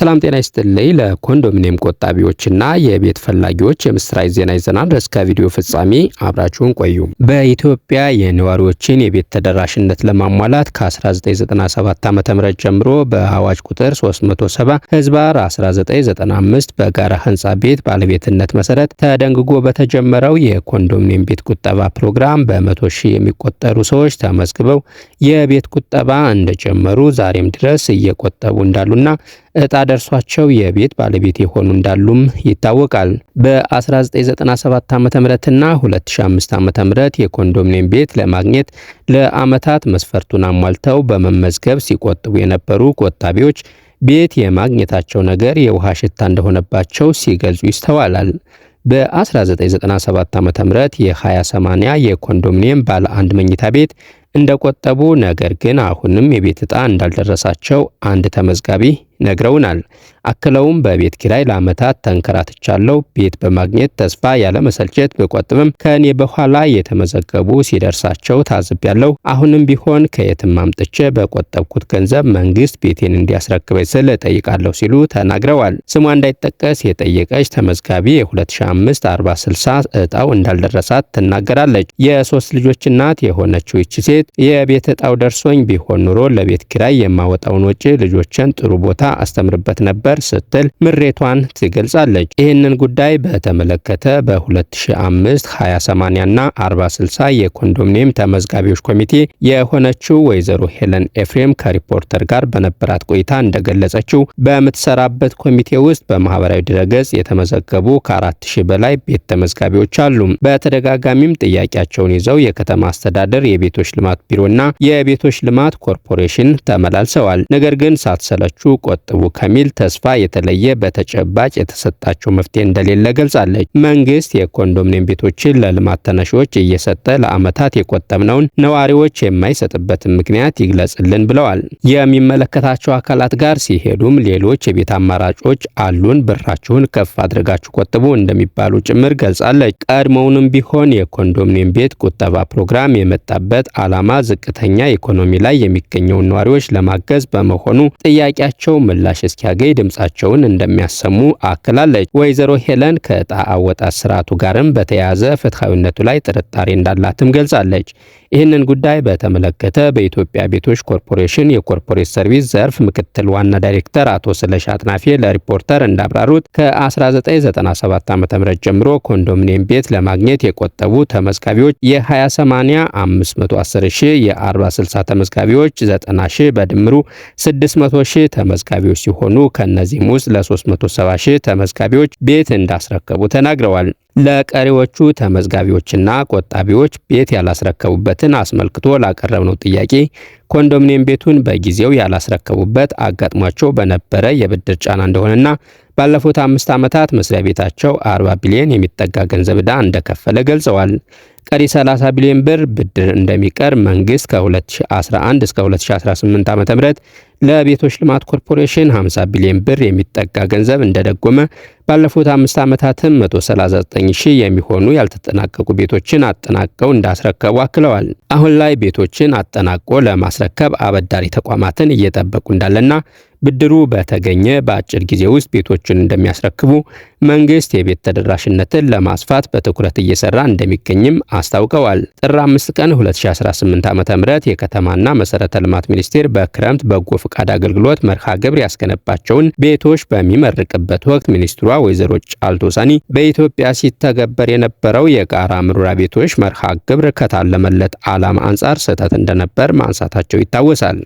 ሰላም ጤና ይስጥልኝ። ለኮንዶሚኒየም ቆጣቢዎችና የቤት ፈላጊዎች የምስራች ዜና ይዘናል። እስከ ቪዲዮ ፍጻሜ አብራችሁን ቆዩ። በኢትዮጵያ የነዋሪዎችን የቤት ተደራሽነት ለማሟላት ከ1997 ዓ.ም ጀምሮ በአዋጅ ቁጥር 370 ህዝባር 1995 በጋራ ህንጻ ቤት ባለቤትነት መሰረት ተደንግጎ በተጀመረው የኮንዶሚኒየም ቤት ቁጠባ ፕሮግራም በመቶ ሺህ የሚቆጠሩ ሰዎች ተመዝግበው የቤት ቁጠባ እንደጀመሩ ዛሬም ድረስ እየቆጠቡ እንዳሉና እጣ ደርሷቸው የቤት ባለቤት የሆኑ እንዳሉም ይታወቃል። በ1997 ዓ.ም እና 2005 ዓ.ም የኮንዶሚኒየም ቤት ለማግኘት ለአመታት መስፈርቱን አሟልተው በመመዝገብ ሲቆጥቡ የነበሩ ቆጣቢዎች ቤት የማግኘታቸው ነገር የውሃ ሽታ እንደሆነባቸው ሲገልጹ ይስተዋላል። በ1997 ዓ.ም የ20/80 የኮንዶሚኒየም ባለ አንድ መኝታ ቤት እንደቆጠቡ ነገር ግን አሁንም የቤት እጣ እንዳልደረሳቸው አንድ ተመዝጋቢ ነግረውናል። አክለውም በቤት ኪራይ ለአመታት ተንከራትቻለሁ፣ ቤት በማግኘት ተስፋ ያለ መሰልቸት ብቆጥብም ከኔ በኋላ የተመዘገቡ ሲደርሳቸው ታዝቤያለሁ። አሁንም ቢሆን ከየትም አምጥቼ በቆጠብኩት ገንዘብ መንግስት ቤቴን እንዲያስረክበኝ ስል እጠይቃለሁ ሲሉ ተናግረዋል። ስሟ እንዳይጠቀስ የጠየቀች ተመዝጋቢ የ2005 40/60 እጣው እንዳልደረሳት ትናገራለች። የሶስት ልጆች እናት የሆነችው ይቺ ሴት የቤት እጣው ደርሶኝ ቢሆን ኑሮ ለቤት ኪራይ የማወጣውን ወጪ ልጆችን ጥሩ ቦታ አስተምርበት ነበር ስትል ምሬቷን ትገልጻለች። ይህንን ጉዳይ በተመለከተ በ2005 20/80 እና 40/60 የኮንዶሚኒየም ተመዝጋቢዎች ኮሚቴ የሆነችው ወይዘሮ ሄለን ኤፍሬም ከሪፖርተር ጋር በነበራት ቆይታ እንደገለጸችው በምትሰራበት ኮሚቴ ውስጥ በማህበራዊ ድረገጽ የተመዘገቡ ከ4000 በላይ ቤት ተመዝጋቢዎች አሉ። በተደጋጋሚም ጥያቄያቸውን ይዘው የከተማ አስተዳደር የቤቶች ልማት ቢሮና የቤቶች ልማት ኮርፖሬሽን ተመላልሰዋል። ነገር ግን ሳትሰለቹ ቆጥቡ ከሚል ተስፋ የተለየ በተጨባጭ የተሰጣቸው መፍትሄ እንደሌለ ገልጻለች። መንግስት የኮንዶሚኒየም ቤቶችን ለልማት ተነሺዎች እየሰጠ ለአመታት የቆጠብነውን ነዋሪዎች የማይሰጥበትን ምክንያት ይግለጽልን ብለዋል። የሚመለከታቸው አካላት ጋር ሲሄዱም ሌሎች የቤት አማራጮች አሉን፣ ብራችሁን ከፍ አድርጋችሁ ቆጥቡ እንደሚባሉ ጭምር ገልጻለች። ቀድሞውንም ቢሆን የኮንዶሚኒየም ቤት ቁጠባ ፕሮግራም የመጣበት ዓላማ ዝቅተኛ ኢኮኖሚ ላይ የሚገኘውን ነዋሪዎች ለማገዝ በመሆኑ ጥያቄያቸው ምላሽ እስኪያገኝ ድምጻቸውን እንደሚያሰሙ አክላለች። ወይዘሮ ሄለን ከዕጣ አወጣት ስርዓቱ ጋርም በተያያዘ ፍትሐዊነቱ ላይ ጥርጣሬ እንዳላትም ገልጻለች። ይህንን ጉዳይ በተመለከተ በኢትዮጵያ ቤቶች ኮርፖሬሽን የኮርፖሬት ሰርቪስ ዘርፍ ምክትል ዋና ዳይሬክተር አቶ ስለሺ አጥናፌ ለሪፖርተር እንዳብራሩት ከ1997 ዓ.ም ጀምሮ ኮንዶሚኒየም ቤት ለማግኘት የቆጠቡ ተመዝጋቢዎች የ20/80 510,000፣ የ40/60 ተመዝጋቢዎች 90,000 በድምሩ 600,000 ተመዝጋቢዎች ሲሆኑ ከነዚህም ውስጥ ለ370,000 ተመዝጋቢዎች ቤት እንዳስረከቡ ተናግረዋል። ለቀሪዎቹ ተመዝጋቢዎችና ቆጣቢዎች ቤት ያላስረከቡበትን አስመልክቶ ላቀረብነው ጥያቄ ኮንዶሚኒየም ቤቱን በጊዜው ያላስረከቡበት አጋጥሟቸው በነበረ የብድር ጫና እንደሆነና ባለፉት 5 ዓመታት መስሪያ ቤታቸው 40 ቢሊዮን የሚጠጋ ገንዘብ ዕዳ እንደከፈለ ገልጸዋል። ቀሪ 30 ቢሊዮን ብር ብድር እንደሚቀር መንግስት ከ2011 እስከ 2018 ዓ.ም ለቤቶች ልማት ኮርፖሬሽን 50 ቢሊዮን ብር የሚጠጋ ገንዘብ እንደደጎመ ባለፉት 5 ዓመታትም 139,000 የሚሆኑ ያልተጠናቀቁ ቤቶችን አጠናቀው እንዳስረከቡ አክለዋል። አሁን ላይ ቤቶችን አጠናቆ ለማስረከብ አበዳሪ ተቋማትን እየጠበቁ እንዳለና ብድሩ በተገኘ በአጭር ጊዜ ውስጥ ቤቶችን እንደሚያስረክቡ መንግስት የቤት ተደራሽነትን ለማስፋት በትኩረት እየሰራ እንደሚገኝም አስታውቀዋል። ጥር 5 ቀን 2018 ዓ.ም የከተማና መሰረተ ልማት ሚኒስቴር በክረምት በጎ ፈቃድ አገልግሎት መርሃ ግብር ያስገነባቸውን ቤቶች በሚመርቅበት ወቅት ሚኒስትሯ ወይዘሮ ጫልቱ ሳኒ በኢትዮጵያ ሲተገበር የነበረው የጋራ መኖሪያ ቤቶች መርሃ ግብር ከታለመለት ዓላማ አንጻር ስህተት እንደነበር ማንሳታቸው ይታወሳል።